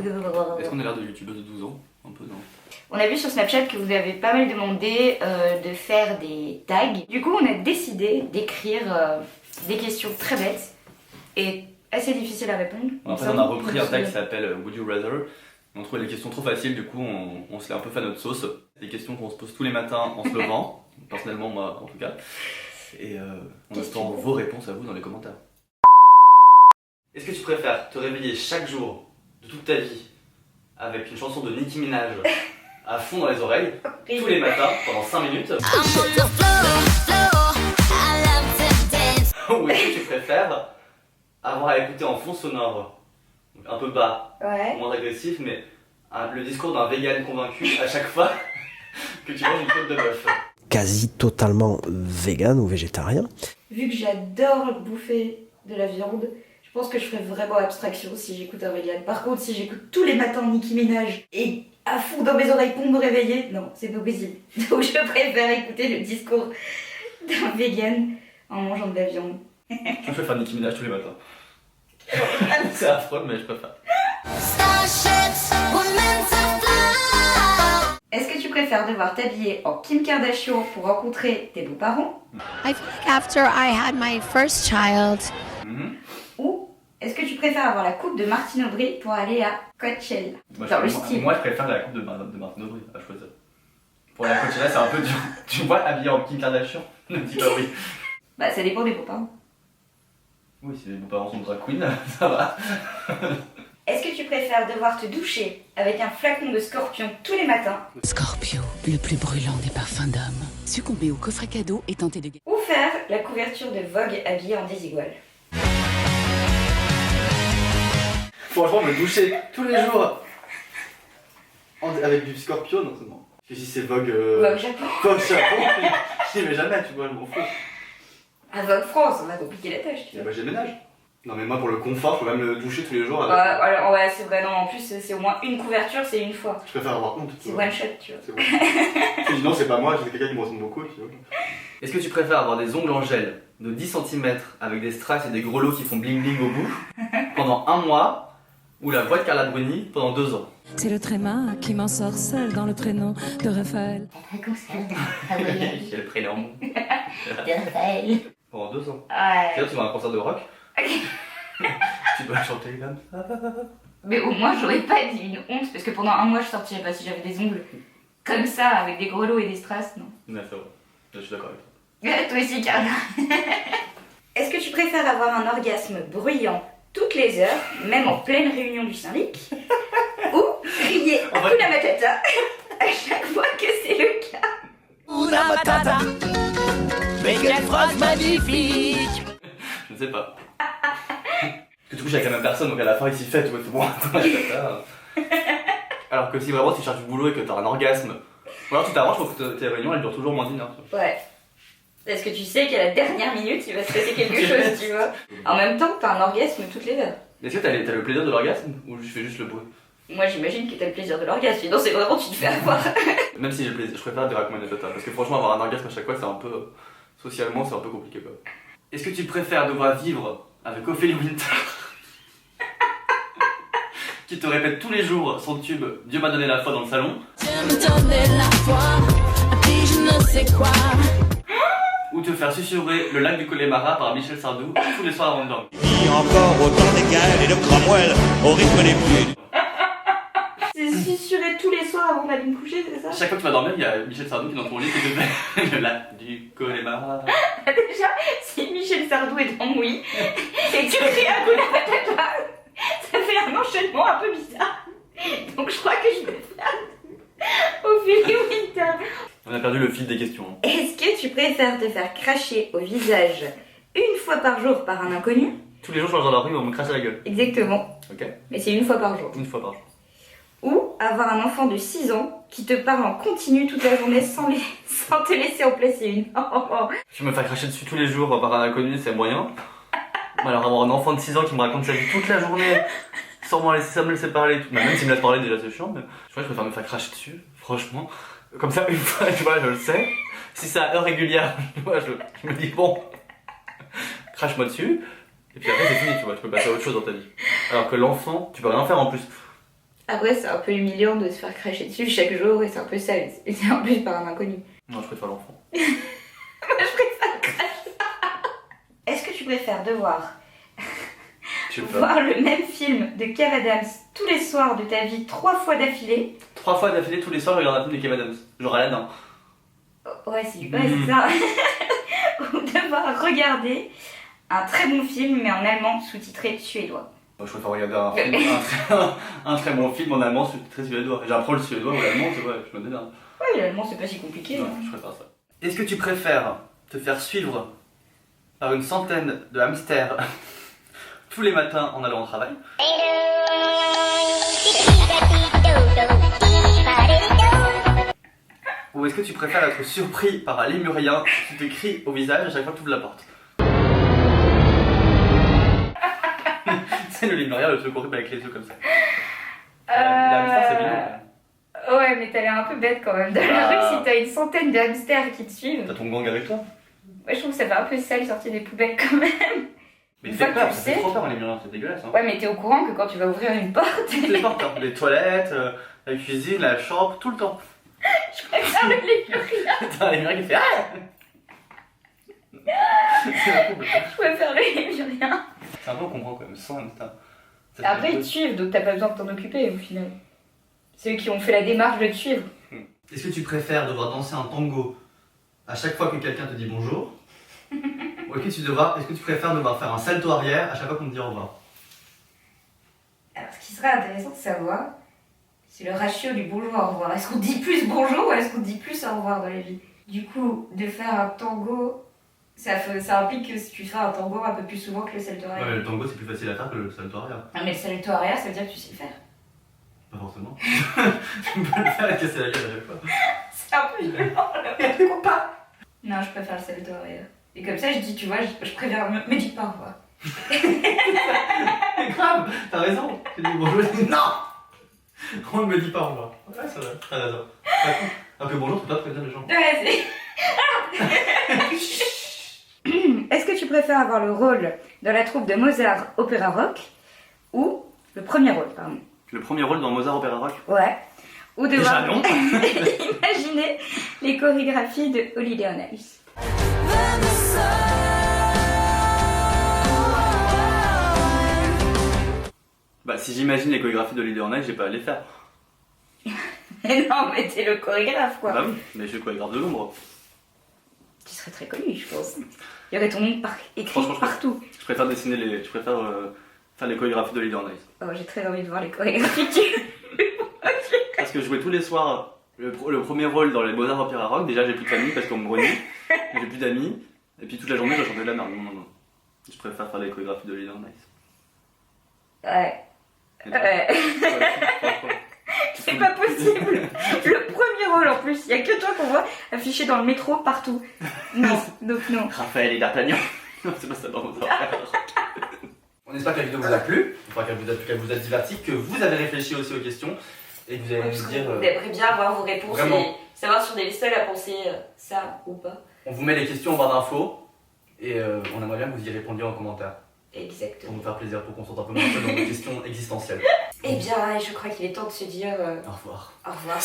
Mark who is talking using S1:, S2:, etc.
S1: Est-ce qu'on a l'air de youtubeuse de 12 ans? Un peu, non?
S2: On a vu sur Snapchat que vous avez pas mal demandé de faire des tags. Du coup, on a décidé d'écrire des questions très bêtes et assez difficiles à répondre.
S1: En fait, on a repris un tag qui s'appelle Would You Rather. On trouvait les questions trop faciles, du coup, on se l'est un peu fait à notre sauce. Des questions qu'on se pose tous les matins en se levant, personnellement, moi en tout cas. Et on attend vos réponses à vous dans les commentaires. Est-ce que tu préfères te réveiller chaque jour de toute ta vie avec une chanson de Nicki Minaj à fond dans les oreilles, tous les matins, pendant 5 minutes? Ou est-ce que tu préfères avoir à écouter en fond sonore, donc un peu bas, moins agressif, mais le discours d'un vegan convaincu à chaque fois que tu manges une côte de bœuf?
S3: Quasi totalement vegan ou végétarien.
S2: Vu que j'adore bouffer de la viande, je pense que je ferais vraiment abstraction si j'écoute un vegan. Par contre, si j'écoute tous les matins Nicki Minaj et à fond dans mes oreilles pour me réveiller, non, c'est pas possible. Donc je préfère écouter le discours d'un vegan en mangeant de la viande.
S1: Je préfère Nicki Minaj tous les matins. C'est affreux, mais je préfère.
S2: Est-ce que tu préfères devoir t'habiller en Kim Kardashian pour rencontrer tes beaux-parents?
S4: I think after I had my first child.
S2: Ou est-ce que tu préfères avoir la coupe de Martine Aubry pour aller à Coachella?
S1: Moi,
S2: Dans le style.
S1: moi, je préfère la coupe de Martine Aubry à choisir. Pour la Coachella, c'est un peu dur. Tu vois, habillé en Kim Kardashian? Ne me dis pas oui.
S2: Bah, ça dépend des beaux-parents.
S1: Oui, si les beaux-parents sont drag queen, ça va.
S2: Est-ce que tu préfères devoir te doucher avec un flacon de Scorpion tous les matins?
S5: Scorpio, le plus brûlant des parfums d'hommes. Succomber au coffret cadeau et tenter de gagner.
S2: Ou faire la couverture de Vogue habillée en désigual?
S1: Franchement, me doucher tous les jours avec du Scorpion, non, c'est bon. Parce que si c'est Vogue.
S2: Vogue Japon.
S1: Vogue Japon, je n'y vais jamais, tu vois, je m'en fous.
S2: À Vogue France, on va compliquer la tâche, tu
S1: Et
S2: vois.
S1: bah, j'ai ménage. Non, mais moi, pour le confort, je peux même me doucher tous les jours. Avec...
S2: Alors, ouais, c'est vrai, non, en plus, c'est au moins une couverture, c'est une fois.
S1: Je préfère avoir honte.
S2: C'est one shot, tu vois.
S1: C'est bon. Sinon, c'est pas moi, c'est quelqu'un qui me ressemble beaucoup, tu vois. Est-ce que tu préfères avoir des ongles en gel de 10 cm avec des strass et des grelots qui font bling bling au bout pendant 1 mois, ou la voix de Carla Bruni pendant 2 ans?
S6: C'est le tréma qui m'en sort seul dans le prénom de Raphaël.
S1: J'ai le prénom.
S2: Raphaël.
S1: Pendant 2 ans.
S2: Ouais.
S1: C'est-à-dire, tu vas à un concert de rock. Tu dois chanter comme ça.
S2: Mais au moins, j'aurais pas dit une honte, parce que pendant 1 mois, je sortirais pas si j'avais des ongles comme ça, avec des grelots et des strass, non.
S1: Ouais, c'est vrai. Je suis d'accord avec toi.
S2: Toi aussi, Carla. Est-ce que tu préfères avoir un orgasme bruyant toutes les heures, même en pleine réunion du syndic, ou crier Hakuna Matata à chaque fois que c'est le cas?
S7: Hakuna Matata, mais quelle phrase magnifique!
S1: Je ne sais pas. Parce que du coup, j'ai avec la même personne, donc à la fin, il s'y fait, tu vois, c'est bon, alors que si vraiment tu cherches du boulot et que t'as un orgasme, ou alors tu t'arranges pour que tes réunions elles durent toujours moins d'1 heure.
S2: Ouais. Parce que tu sais qu'à la dernière minute, il va se passer quelque chose, tu vois. En même temps, t'as un orgasme toutes les heures.
S1: Est-ce que t'as le plaisir de l'orgasme ou je fais juste le bruit?
S2: Moi, j'imagine que t'as le plaisir de l'orgasme, sinon c'est vraiment tu te fais avoir.
S1: Même si j'ai le plaisir, je préfère des Hakuna Matata, parce que franchement, avoir un orgasme à chaque fois, c'est un peu. Socialement, c'est un peu compliqué quoi. Est-ce que tu préfères devoir vivre avec Ophélie Winter qui te répète tous les jours son tube Dieu m'a donné la foi dans le salon?
S7: Dieu me donnait la foi, puis je ne sais quoi.
S1: Ou te faire susurrer le lac du Connemara par Michel Sardou tous les soirs avant de dormir?
S8: Il y a encore autant d'égal et de Cromwell au rythme des pluies.
S2: C'est susurré tous les soirs avant d'aller me coucher, c'est ça?
S1: Chaque fois que tu vas dormir, il y a Michel Sardou qui est dans ton lit qui te fait le lac du Connemara.
S2: Déjà, si Michel Sardou est dans Moui et que tu cries Hakuna Matata, ça fait un enchaînement un peu bizarre. Donc je crois que je vais faire Ophélie Winter.
S1: On a perdu le fil des questions.
S2: Est-ce que tu préfères te faire cracher au visage une fois par jour par un inconnu?
S1: Tous les jours, je mange dans la rue, on me crache à la gueule.
S2: Exactement.
S1: Ok.
S2: Mais c'est une fois par jour.
S1: Une fois par jour.
S2: Ou avoir un enfant de 6 ans qui te parle en continu toute la journée sans te laisser en placer une.
S1: Je me faire cracher dessus tous les jours par un inconnu, c'est moyen. Mais alors avoir un enfant de 6 ans qui me raconte sa vie toute la journée sans me laisser parler, même s'il me laisse parler déjà c'est chiant, mais je crois que je préfère me faire cracher dessus, franchement. Comme ça, une fois, tu vois, je le sais. Si c'est à heure régulière, tu vois, je me dis bon, crache-moi dessus. Et puis après c'est fini, tu vois, tu peux passer à autre chose dans ta vie. Alors que l'enfant, tu peux rien faire en plus.
S2: Après, c'est un peu humiliant de se faire cracher dessus chaque jour et c'est un peu sale. Et c'est en plus par un inconnu.
S1: Non, je préfère l'enfant.
S2: Moi, je préfère cracher. Est-ce que tu préfères devoir
S1: Je sais pas.
S2: voir le même film de Kev Adams tous les soirs de ta vie 3 fois d'affilée?
S1: 3 fois d'affilée, tous les soirs, je regarde un film de Kev Adams. Genre Aladdin.
S2: Ouais, c'est ça. Ou devoir regarder un très bon film mais en allemand sous-titré suédois.
S1: Moi, je préfère regarder un très bon film en allemand sous-titré suédois. J'apprends le suédois ou l'allemand, tu vois, je me démerde.
S2: Ouais, l'allemand c'est pas si compliqué.
S1: Non, je préfère ça. Est-ce que tu préfères te faire suivre par une centaine de hamsters tous les matins en allant au travail? Ou est-ce que tu préfères être surpris par un lémurien qui te crie au visage à chaque fois que tu ouvres la porte? C'est le lémurien le plus horrible avec les yeux comme ça. La hamster, c'est mignon.
S2: Ouais, mais t'as l'air un peu bête quand même. Dans la rue, si t'as une centaine de hamsters qui te suivent.
S1: T'as ton gang avec toi?
S2: Ouais, je trouve que ça fait un peu sale sortir des poubelles quand même.
S1: Mais
S2: Une
S1: fais
S2: fois que
S1: peur,
S2: tu
S1: ça fait
S2: sais.
S1: trop peur un lémurien, c'est dégueulasse. Hein.
S2: Ouais, mais t'es au courant que quand tu vas ouvrir une porte.
S1: Toutes les portes, hein. Les toilettes, la cuisine, la chambre, tout le temps.
S2: Je préfère le lémurien.
S1: T'as un lémurien qui fait ah. C'est la couple.
S2: Je préfère le lémurien.
S1: C'est un peu on comprend quand même, sans hamster. Ça fait
S2: Après, ils
S1: deux.
S2: te suivent, donc t'as pas besoin de t'en occuper au final. C'est eux qui ont fait la démarche de te suivre.
S1: Est-ce que tu préfères devoir danser un tango à chaque fois que quelqu'un te dit bonjour? Ou est-ce que tu préfères devoir faire un salto arrière à chaque fois qu'on te dit au revoir?
S2: Alors, ce qui serait intéressant de savoir, c'est le ratio du bonjour au revoir. Est-ce qu'on dit plus bonjour ou est-ce qu'on dit plus au revoir dans la vie? Du coup, de faire un tango, ça implique que si tu fais un tango un peu plus souvent que le salto
S1: Ouais,
S2: arrière.
S1: mais le tango c'est plus facile à faire que le salto arrière.
S2: Ah, mais le salto arrière, ça veut dire que tu sais le faire.
S1: Pas forcément. Tu peux le faire et casser la gueule à chaque fois.
S2: C'est un peu violent, là, ou pas? Non, je préfère le salto arrière. Et comme ça, je dis, tu vois, je préfère me dis pas au revoir.
S1: C'est grave, t'as raison. Tu dis bonjour, je dis non. On ne me dit pas au revoir. Ouais, ça va, t'as raison. Un peu bonjour, tu peux pas prévenir les gens.
S2: Ouais, c'est... Est-ce que tu préfères avoir le rôle dans la troupe de Mozart Opéra Rock ou le premier rôle, pardon.
S1: Le premier rôle dans Mozart Opéra Rock.
S2: Ouais. Ou devoir
S1: Déjà non.
S2: imaginer les chorégraphies de Holiday on Ice.
S1: Bah si j'imagine les chorégraphies de Holiday on Ice, j'ai pas à les faire.
S2: Mais non, mais t'es le chorégraphe, quoi.
S1: Bah oui, mais je suis chorégraphe de l'ombre.
S2: Tu serais très connu, je pense. Il y aurait ton nom écrit
S1: Franchement,
S2: partout.
S1: Je préfère dessiner les... Je préfère faire les chorégraphies de Holiday on Ice.
S2: Oh, j'ai très envie de voir les chorégraphies que tu...
S1: Parce que je jouais tous les soirs le premier rôle dans les Mozart Opéra Rock. Déjà j'ai plus de famille parce qu'on me renie. J'ai plus d'amis. Et puis toute la journée je chantais de la merde. Non. Je préfère faire les chorégraphies de Holiday on Ice.
S2: Ouais.
S1: Et toi
S2: Ouais.
S1: Ouais.
S2: C'est pas possible. Le premier rôle en plus, il y a que toi qu'on voit affiché dans le métro partout. Non, donc non.
S1: Raphaël et D'Artagnan. Non, c'est pas ça dans Mozart Opéra Rock. On espère que la vidéo vous a plu, enfin qu'elle vous a diverti, que vous avez réfléchi aussi aux questions et que vous allez nous dire.
S2: Vous aimeriez bien avoir vos réponses
S1: Vraiment.
S2: et savoir si on est les seuls à penser ça ou pas.
S1: On vous met les questions en barre d'infos et on aimerait bien que vous y répondiez en commentaire pour
S2: Exactement.
S1: nous faire plaisir, pour qu'on sorte un peu moins seul dans nos questions existentielles.
S2: Eh bien, je crois qu'il est temps de se dire
S1: Au revoir.
S2: au revoir.